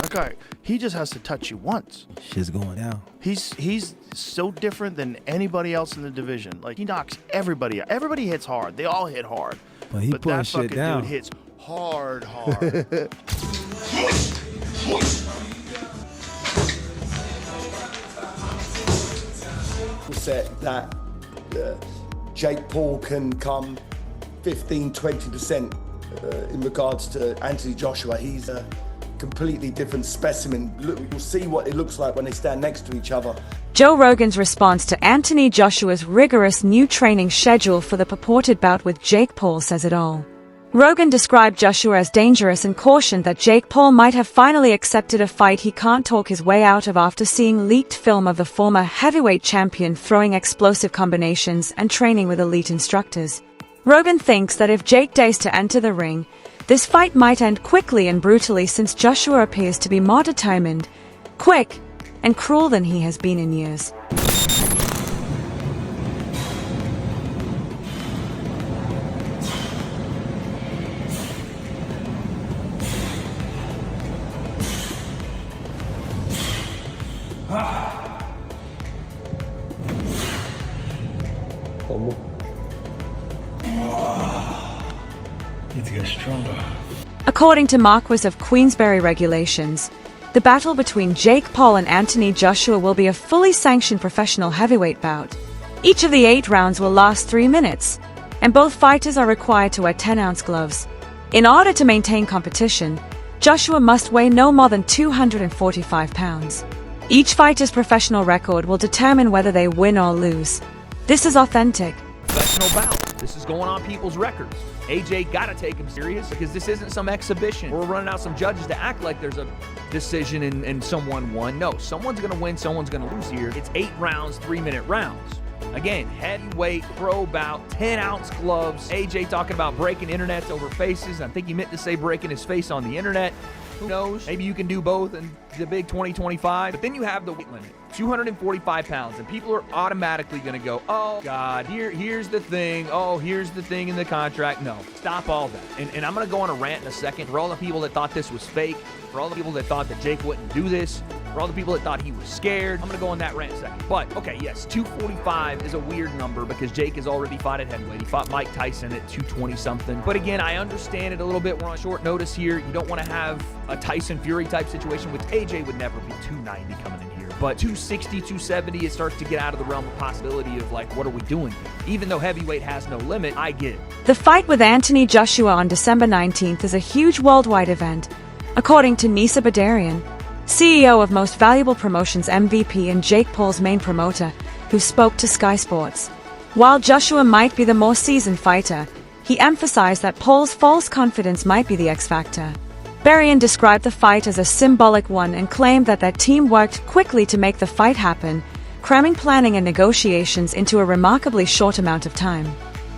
That guy, he just has to touch you once. Shit's going down. He's so different than anybody else in the division. Like, he knocks everybody out. Everybody hits hard. They all hit hard. But he putting that shit fucking down. dude hits hard. Set that Jake Paul can come 15-20% in regards to Anthony Joshua. He's a completely different specimen. Look, you'll see what it looks like when they stand next to each other. Joe Rogan's response to Anthony Joshua's rigorous new training schedule for the purported bout with Jake Paul says it all. Rogan described Joshua as dangerous and cautioned that Jake Paul might have finally accepted a fight he can't talk his way out of after seeing leaked film of the former heavyweight champion throwing explosive combinations and training with elite instructors. Rogan thinks that if Jake dares to enter the ring, this fight might end quickly and brutally since Joshua appears to be more determined, quick, and cruel than he has been in years. Need to get stronger. According to Marquis of Queensberry regulations, the battle between Jake Paul and Anthony Joshua will be a fully sanctioned professional heavyweight bout. Each of the 8 rounds will last 3 minutes, and both fighters are required to wear 10-ounce gloves. In order to maintain competition, Joshua must weigh no more than 245 pounds. Each fighter's professional record will determine whether they win or lose. This is authentic. Professional bout. This is going on people's records. AJ gotta take him serious because this isn't some exhibition. We're running out some judges to act like there's a decision and someone won. No, someone's gonna win, someone's gonna lose here. It's 8 rounds, 3-minute rounds. Again, heavyweight, pro bout, 10-ounce gloves. AJ talking about breaking internets over faces. I think he meant to say breaking his face on the internet. Who knows? Maybe you can do both in the big 2025. But then you have the weight limit, 245 pounds, and people are automatically going to go, oh, God, here's the thing. Oh, here's the thing in the contract. No, stop all that. And I'm going to go on a rant in a second for all the people that thought this was fake, for all the people that thought that Jake wouldn't do this, for all the people that thought he was scared. I'm going to go on that rant in a second. But, okay, yes, 245 is a weird number because Jake has already fought at heavyweight. He fought Mike Tyson at 220-something. But again, I understand it a little bit. We're on short notice here. You don't want to have a Tyson Fury type situation, which AJ would never be 290 coming in here. But 260, 270, it starts to get out of the realm of possibility of like, what are we doing here? Even though heavyweight has no limit, I get it. The fight with Anthony Joshua on December 19th is a huge worldwide event, according to Nisa Badarian, CEO of Most Valuable Promotions MVP and Jake Paul's main promoter, who spoke to Sky Sports. While Joshua might be the more seasoned fighter, he emphasized that Paul's false confidence might be the X factor. Barian described the fight as a symbolic one and claimed that their team worked quickly to make the fight happen, cramming planning and negotiations into a remarkably short amount of time.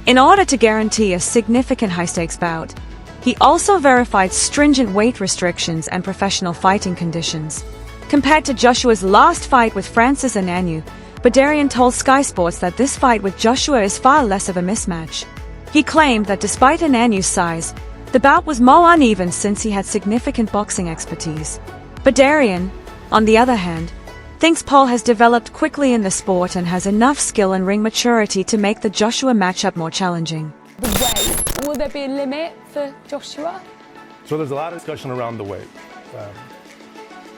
In order to guarantee a significant high-stakes bout, he also verified stringent weight restrictions and professional fighting conditions. Compared to Joshua's last fight with Francis Ngannou, Badarian told Sky Sports that this fight with Joshua is far less of a mismatch. He claimed that despite Ngannou's size, the bout was more uneven since he had significant boxing expertise. Badarian, on the other hand, thinks Paul has developed quickly in the sport and has enough skill and ring maturity to make the Joshua matchup more challenging. The weight, will there be a limit for Joshua? So there's a lot of discussion around the weight.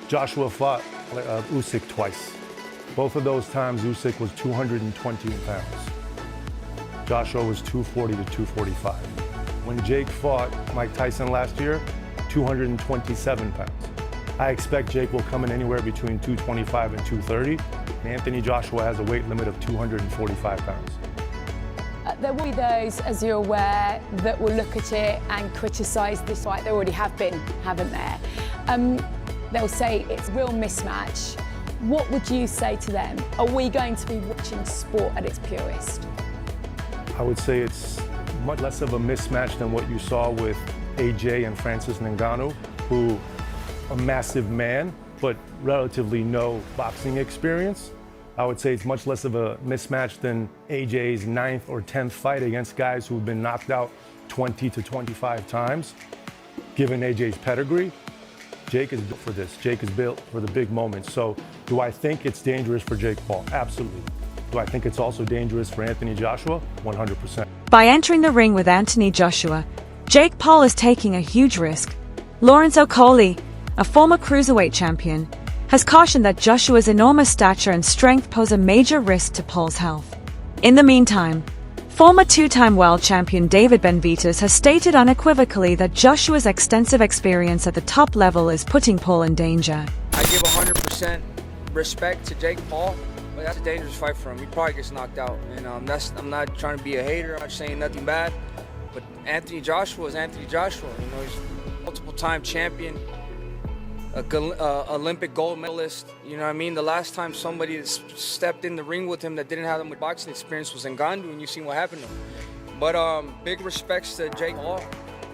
Joshua fought Usyk twice. Both of those times, Usyk was 220 pounds. Joshua was 240 to 245. When Jake fought Mike Tyson last year, 227 pounds. I expect Jake will come in anywhere between 225 and 230. Anthony Joshua has a weight limit of 245 pounds. There will be those, as you're aware, that will look at it and criticise this fight. There already have been, haven't there? They'll say it's a real mismatch. What would you say to them? Are we going to be watching sport at its purest? I would say it's much less of a mismatch than what you saw with AJ and Francis Ngannou, who a massive man, but relatively no boxing experience. I would say it's much less of a mismatch than AJ's 9th or 10th fight against guys who've been knocked out 20 to 25 times, given AJ's pedigree. Jake is built for this. Jake is built for the big moments. So do I think it's dangerous for Jake Paul? Absolutely. Do I think it's also dangerous for Anthony Joshua? 100%. By entering the ring with Anthony Joshua, Jake Paul is taking a huge risk. Lawrence Okolie, a former cruiserweight champion, has cautioned that Joshua's enormous stature and strength pose a major risk to Paul's health. In the meantime, former two-time world champion David Benavidez has stated unequivocally that Joshua's extensive experience at the top level is putting Paul in danger. I give 100% respect to Jake Paul, but that's a dangerous fight for him. He probably gets knocked out, and I'm not trying to be a hater. I'm not saying nothing bad, but Anthony Joshua is Anthony Joshua. You know, he's a multiple-time champion, Olympic gold medalist. You know what I mean? The last time somebody stepped in the ring with him that didn't have the boxing experience was Ngannou, and you've seen what happened to him. But big respects to Jake Paul.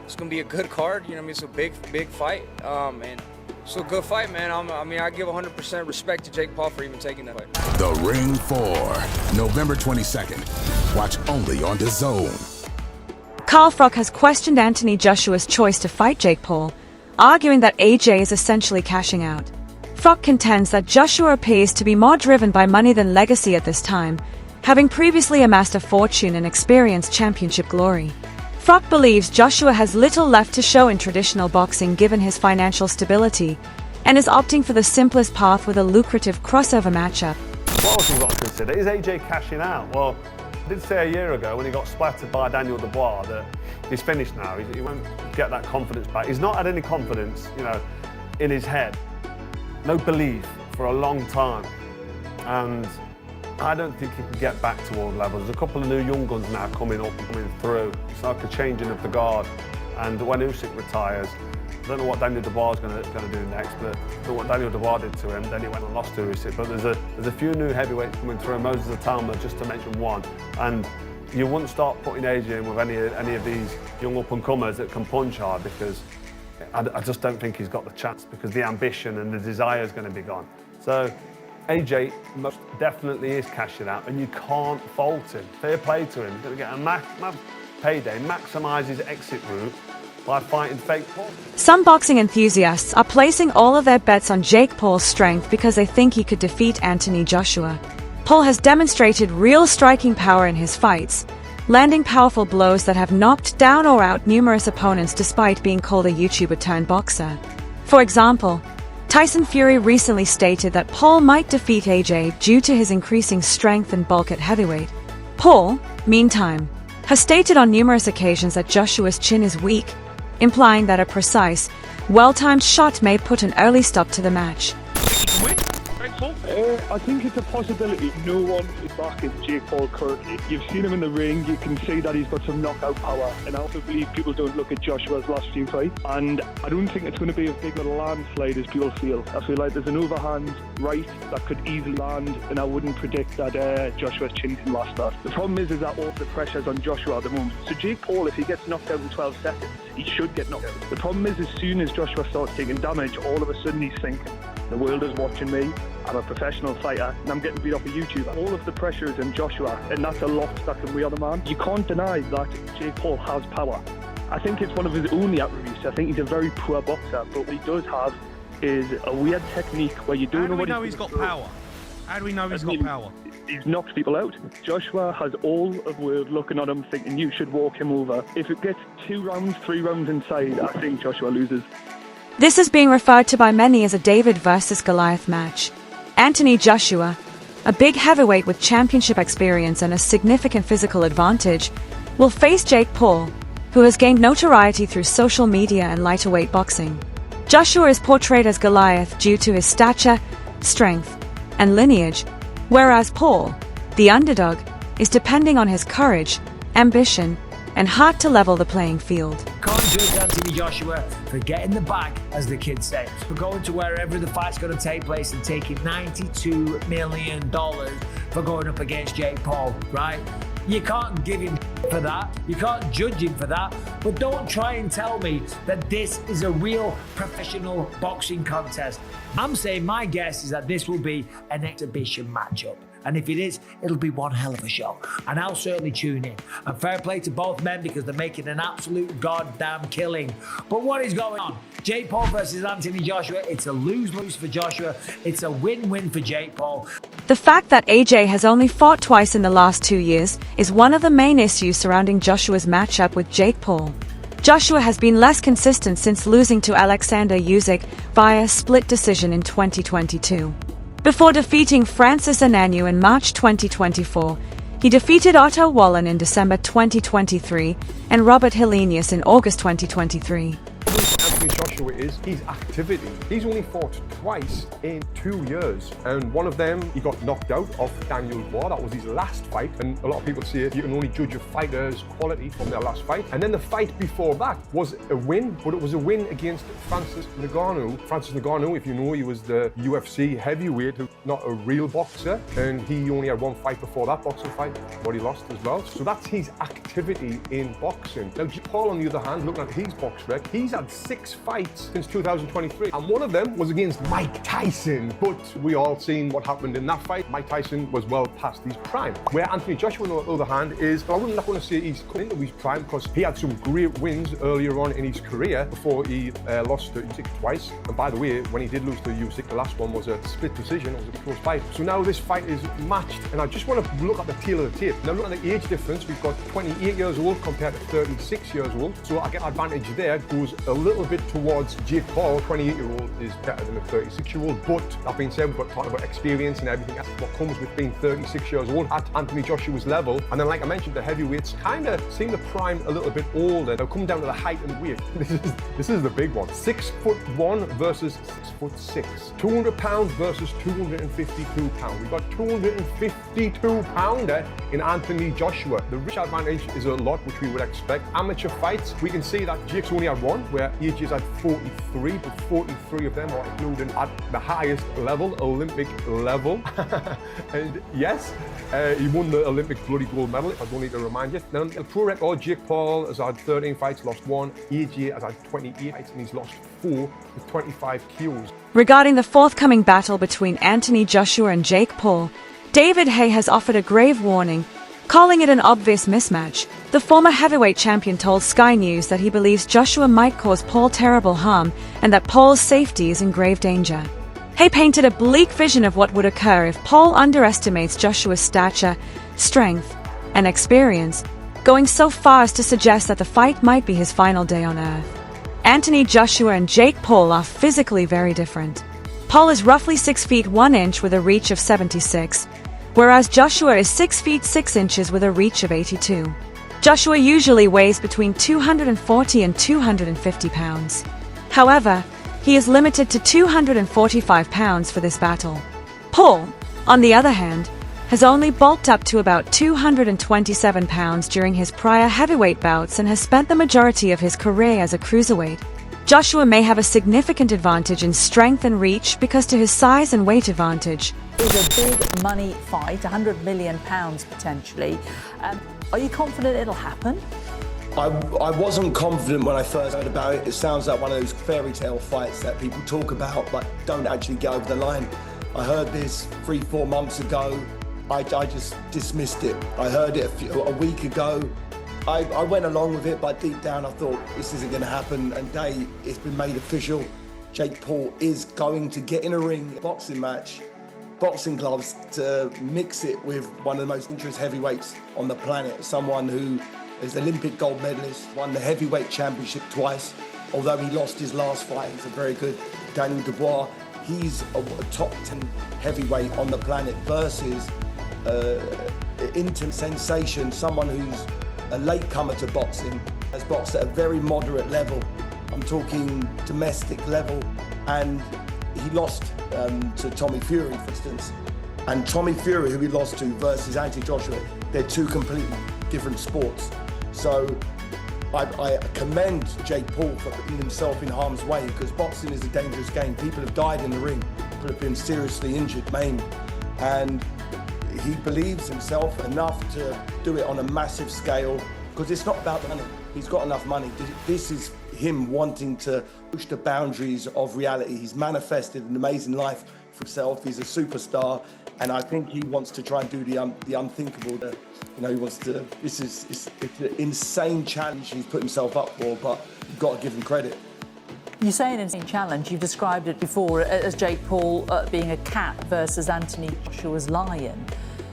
It's gonna be a good card. You know what I mean? It's a big fight, and it's a good fight, man. I give 100% respect to Jake Paul for even taking that fight. The Ring 4, November 22nd. Watch only on DAZN. Carl Froch has questioned Anthony Joshua's choice to fight Jake Paul, arguing that AJ is essentially cashing out. Froch contends that Joshua appears to be more driven by money than legacy at this time, having previously amassed a fortune and experienced championship glory. Froch believes Joshua has little left to show in traditional boxing given his financial stability, and is opting for the simplest path with a lucrative crossover matchup. What else have we got to consider? Is AJ cashing out? Well, I did say a year ago when he got splattered by Daniel Dubois that he's finished now. He won't get that confidence back. He's not had any confidence, in his head. No belief for a long time. And I don't think he can get back to world levels. There's a couple of new young guns now coming through. It's like a changing of the guard. And when Usyk retires, I don't know what Daniel Dubois is going to do next, but I don't know what Daniel Dubois did to him. Then he went and lost to Usyk. But there's a few new heavyweights coming through. Moses Atama, just to mention one. And you wouldn't start putting AJ in with any of these young up-and-comers that can punch hard, because I just don't think he's got the chance, because the ambition and the desire is going to be gone. So AJ most definitely is cashing out, and you can't fault him. Fair play to him. He's going to get a massive payday, maximise his exit route by fighting fake Paul. Some boxing enthusiasts are placing all of their bets on Jake Paul's strength because they think he could defeat Anthony Joshua. Paul has demonstrated real striking power in his fights, landing powerful blows that have knocked down or out numerous opponents despite being called a YouTuber-turned-boxer. For example, Tyson Fury recently stated that Paul might defeat AJ due to his increasing strength and bulk at heavyweight. Paul, meantime, has stated on numerous occasions that Joshua's chin is weak, implying that a precise, well-timed shot may put an early stop to the match. I think it's a possibility. No one is backing Jake Paul currently. You've seen him in the ring, you can see that he's got some knockout power, and I also believe people don't look at Joshua's last few fights, and I don't think it's going to be as big of a landslide as people feel. I feel like there's an overhand right that could easily land, and I wouldn't predict that Joshua's chin can last that. The problem is that all the pressure's on Joshua at the moment. So Jake Paul, if he gets knocked out in 12 seconds, he should get knocked out. The problem is, as soon as Joshua starts taking damage, all of a sudden he's thinking, the world is watching me, I'm a professional fighter, and I'm getting beat off a YouTuber. All of the pressure is on Joshua, and that's a lot that can weigh on a man. You can't deny that Jake Paul has power. I think it's one of his only attributes. I think he's a very poor boxer, but what he does have is a weird technique where you don't know what he's got power. How do we know he's got power? He's knocked people out. Joshua has all of the world looking at him thinking you should walk him over. If it gets 2 rounds, 3 rounds inside, I think Joshua loses. This is being referred to by many as a David versus Goliath match. Anthony Joshua, a big heavyweight with championship experience and a significant physical advantage, will face Jake Paul, who has gained notoriety through social media and lighter-weight boxing. Joshua is portrayed as Goliath due to his stature, strength, and lineage, whereas Paul, the underdog, is depending on his courage, ambition, and heart to level the playing field. Can't judge Anthony Joshua for getting the bag, as the kids say, for going to wherever the fight's going to take place and taking $92 million for going up against Jake Paul, right? You can't give him for that. You can't judge him for that. But don't try and tell me that this is a real professional boxing contest. I'm saying my guess is that this will be an exhibition matchup. And if it is, it'll be one hell of a show. And I'll certainly tune in. And fair play to both men because they're making an absolute goddamn killing. But what is going on Jake Paul versus Anthony Joshua. It's a lose-lose for Joshua. It's a win-win for Jake Paul. The fact that AJ has only fought twice in the last 2 years is one of the main issues surrounding Joshua's matchup with Jake Paul. Joshua has been less consistent since losing to Alexander Usyk via split decision in 2022. Before defeating Francis Ngannou in March 2024, he defeated Otto Wallin in December 2023 and Robert Helenius in August 2023. Anthony Joshua is his activity. He's only fought twice in 2 years, and one of them he got knocked out of Daniel Dubois. That was his last fight, and a lot of people say you can only judge a fighter's quality from their last fight. And then the fight before that was a win, but it was a win against Francis Ngannou. Francis Ngannou, if you know, he was the UFC heavyweight, not a real boxer, and he only had one fight before that boxing fight, but he lost as well. So that's his activity in boxing. Now, Paul, on the other hand, looking at his box rec, he's had 6 fights since 2023, and one of them was against Mike Tyson, but we all seen what happened in that fight. Mike Tyson was well past his prime, where Anthony Joshua, on the other hand, is, well, I'm not going to say he's come into his prime, because he had some great wins earlier on in his career before he lost to Usyk twice. And by the way, when he did lose to Usyk, the last one was a split decision. It was a close fight. So now this fight is matched, and I just want to look at the tail of the tape. Now, look at the age difference. We've got 28 years old compared to 36 years old, so I get advantage there. Goes a little bit towards Jake Paul. 28-year-old is better than a 36-year-old, but that being said, we've got talking about experience and everything else, what comes with being 36 years old at Anthony Joshua's level. And then, like I mentioned, the heavyweights kind of seem to prime a little bit older. They'll come down to the height and weight. This is the big one. 6'1" versus 6'6". 200 pounds versus 252 pounds. We've got 252 pounder in Anthony Joshua. The reach advantage is a lot, which we would expect. Amateur fights, we can see that Jake's only had one, where AJ's had 43, but 43 of them are including at the highest level, Olympic level. And yes, he won the Olympic bloody gold medal, if I don't need to remind you. Now, in pro record, Jake Paul has had 13 fights, lost 1. AJ has had 28 fights, and he's lost 4 with 25 KOs. Regarding the forthcoming battle between Anthony Joshua and Jake Paul, David Haye has offered a grave warning, calling it an obvious mismatch. The former heavyweight champion told Sky News that he believes Joshua might cause Paul terrible harm and that Paul's safety is in grave danger. Haye painted a bleak vision of what would occur if Paul underestimates Joshua's stature, strength, and experience, going so far as to suggest that the fight might be his final day on earth. Anthony Joshua and Jake Paul are physically very different. Paul is roughly 6 feet 1 inch with a reach of 76, whereas Joshua is 6 feet 6 inches with a reach of 82. Joshua usually weighs between 240 and 250 pounds. However, he is limited to 245 pounds for this battle. Paul, on the other hand, has only bulked up to about 227 pounds during his prior heavyweight bouts and has spent the majority of his career as a cruiserweight. Joshua may have a significant advantage in strength and reach because to his size and weight advantage. It's a big money fight, £100 million potentially. Are you confident it'll happen? I wasn't confident when I first heard about it. It sounds like one of those fairy tale fights that people talk about but don't actually get over the line. I heard this 3-4 months ago. I just dismissed it. I heard it a week ago. I went along with it, but deep down I thought this isn't going to happen. And today it's been made official. Jake Paul is going to get in a ring, boxing match, boxing gloves, to mix it with one of the most dangerous heavyweights on the planet. Someone who is Olympic gold medalist, won the heavyweight championship twice. Although he lost his last fight, he's a very good Daniel Dubois. He's a top 10 heavyweight on the planet versus instant sensation, someone who's a latecomer to boxing, has boxed at a very moderate level. I'm talking domestic level, and he lost to Tommy Fury, for instance. And Tommy Fury, who he lost to, versus Anthony Joshua, they're two completely different sports. So I commend Jake Paul for putting himself in harm's way, because boxing is a dangerous game. People have died in the ring, people have been seriously injured, maimed, and he believes himself enough to do it on a massive scale, because it's not about money. He's got enough money. This is him wanting to push the boundaries of reality. He's manifested an amazing life for himself. He's a superstar, and I think he wants to try and do the unthinkable. He wants to. It's an insane challenge he's put himself up for, but you've got to give him credit. You say in a challenge, you've described it before as Jake Paul being a cat versus Anthony Joshua's lion.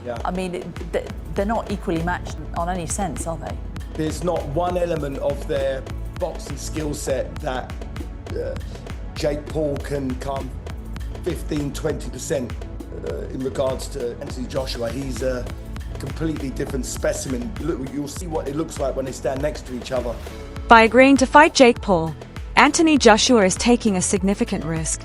Yeah. I mean, they're not equally matched on any sense, are they? There's not one element of their boxing skill set that Jake Paul can come 15-20% in regards to Anthony Joshua. He's a completely different specimen. Look, you'll see what it looks like when they stand next to each other. By agreeing to fight Jake Paul, Anthony Joshua is taking a significant risk.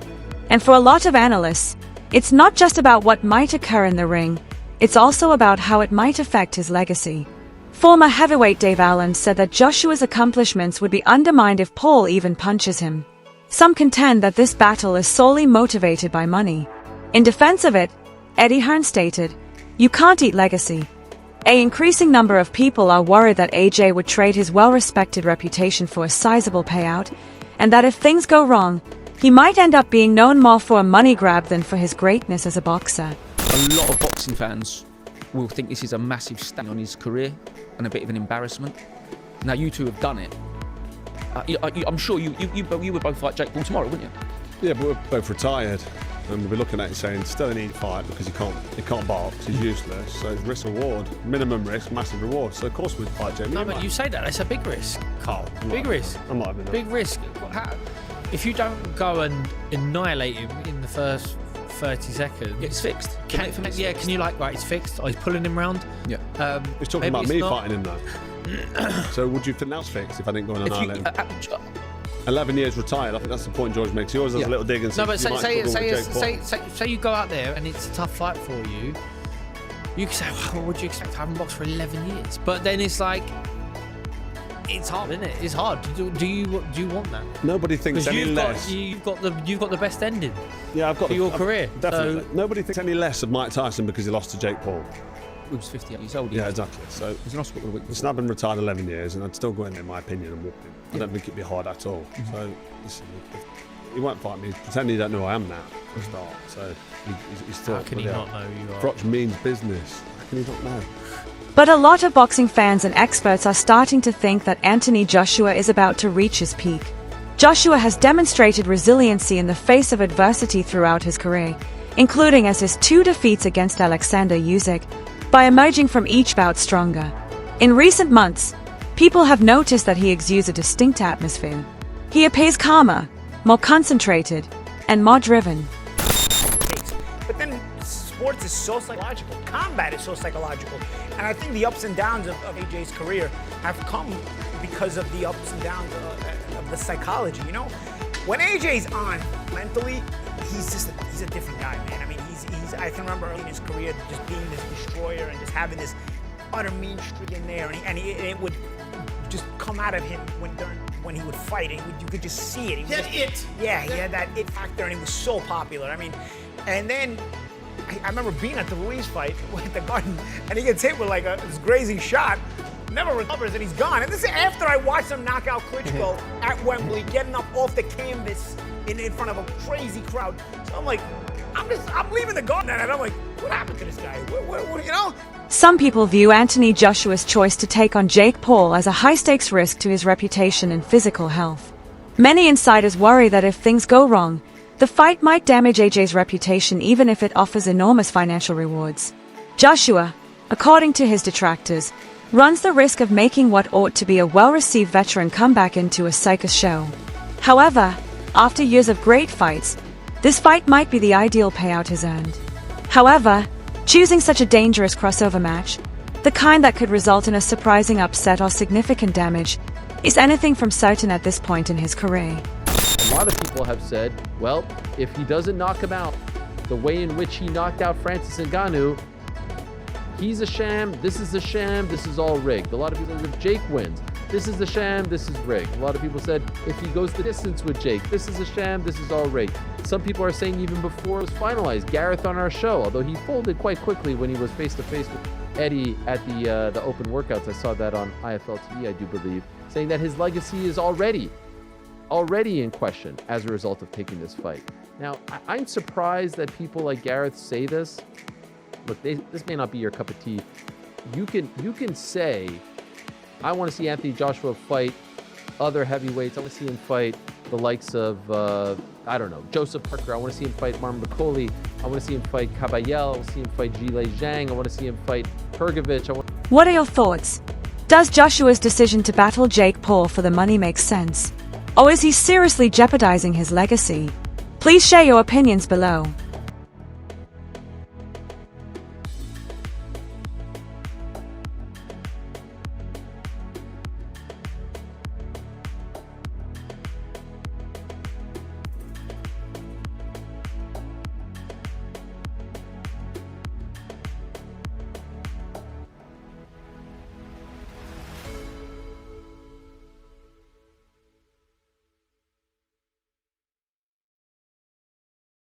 And for a lot of analysts, it's not just about what might occur in the ring, it's also about how it might affect his legacy. Former heavyweight Dave Allen said that Joshua's accomplishments would be undermined if Paul even punches him. Some contend that this battle is solely motivated by money. In defense of it, Eddie Hearn stated, "You can't eat legacy." An increasing number of people are worried that AJ would trade his well-respected reputation for a sizable payout, and that if things go wrong, he might end up being known more for a money grab than for his greatness as a boxer. A lot of boxing fans will think this is a massive stain on his career and a bit of an embarrassment. Now, you two have done it. I'm sure you would both fight Jake Paul tomorrow, wouldn't you? Yeah, but we're both retired. And we'll be looking at it saying, still a need fight because he can't box, he's useless. So it's risk reward, minimum risk, massive reward. So of course we'd fight Jake. No, but you say that, it's a big risk, Carl. Big risk. I'm not having that. Big risk. If you don't go and annihilate him in the first 30 seconds, it's fixed. Can you right, it's fixed. Oh, he's pulling him round. Yeah. He's talking about me fighting him though. So would you think that's fixed if I didn't go and annihilate him? 11 years retired, I think that's the point George makes. He always does a little dig and no, but say you go out there and it's a tough fight for you. You can say, well, what would you expect? I haven't boxed for 11 years. But then it's like, it's hard, isn't it? It's hard. Do you want that? Nobody thinks any less. You've got the best ending. Yeah, I've got for your career. Definitely. So, nobody thinks any less of Mike Tyson because he lost to Jake Paul. He was 58 years old. Yeah, exactly. So he's an hospital week. Listen, I've been retired 11 years, and I'd still go in there, in my opinion, and whoop him. I don't think it'd be hard at all. So listen, he won't fight me. Pretend he don't know who I am now for a start. So he's still. How can he not know who you are? Crotch means business. How can he not know? But a lot of boxing fans and experts are starting to think that Anthony Joshua is about to reach his peak. Joshua has demonstrated resiliency in the face of adversity throughout his career, including as his 2 defeats against Alexander Usyk, by emerging from each bout stronger. In recent months, people have noticed that he exudes a distinct atmosphere. He appears calmer, more concentrated, and more driven. But then sports is so psychological. Combat is so psychological. And I think the ups and downs of AJ's career have come because of the ups and downs of the psychology, you know? When AJ's on mentally, he's a different guy, man. I mean, I can remember early in his career just being this destroyer and just having this utter mean streak in there, and it would just come out of him when he would fight. You could just see it. He had that it factor, and he was so popular. I mean, and then I remember being at the Ruiz fight at the Garden, and he gets hit with like this grazing shot, never recovers, and he's gone. And this is after I watched him knock out Klitschko at Wembley, getting up off the canvas in front of a crazy crowd. So I'm like, I'm leaving the Garden, and I'm like, what happened to this guy? What, you know? Some people view Anthony Joshua's choice to take on Jake Paul as a high-stakes risk to his reputation and physical health. Many insiders worry that if things go wrong, the fight might damage AJ's reputation even if it offers enormous financial rewards. Joshua, according to his detractors, runs the risk of making what ought to be a well-received veteran comeback into a circus show. However, after years of great fights, this fight might be the ideal payout he's earned. However, choosing such a dangerous crossover match, the kind that could result in a surprising upset or significant damage, is anything from certain at this point in his career. A lot of people have said, well, if he doesn't knock him out the way in which he knocked out Francis Ngannou, he's a sham, this is all rigged. A lot of people said if Jake wins, this is a sham, this is rigged. A lot of people said if he goes the distance with Jake, this is a sham, this is all rigged. Some people are saying even before it was finalized, Gareth on our show, although he folded quite quickly when he was face-to-face with Eddie at the open workouts. I saw that on IFL TV, I do believe, saying that his legacy is already in question as a result of taking this fight. Now, I'm surprised that people like Gareth say this. Look, this may not be your cup of tea. You can say, I want to see Anthony Joshua fight other heavyweights. I want to see him fight the likes of, I don't know, Joseph Parker. I want to see him fight Marvin McCauley. I want to see him fight Caballel. I want to see him fight Zhilei Zhang. I want to see him fight Pergovic. What are your thoughts? Does Joshua's decision to battle Jake Paul for the money make sense? Or is he seriously jeopardizing his legacy? Please share your opinions below.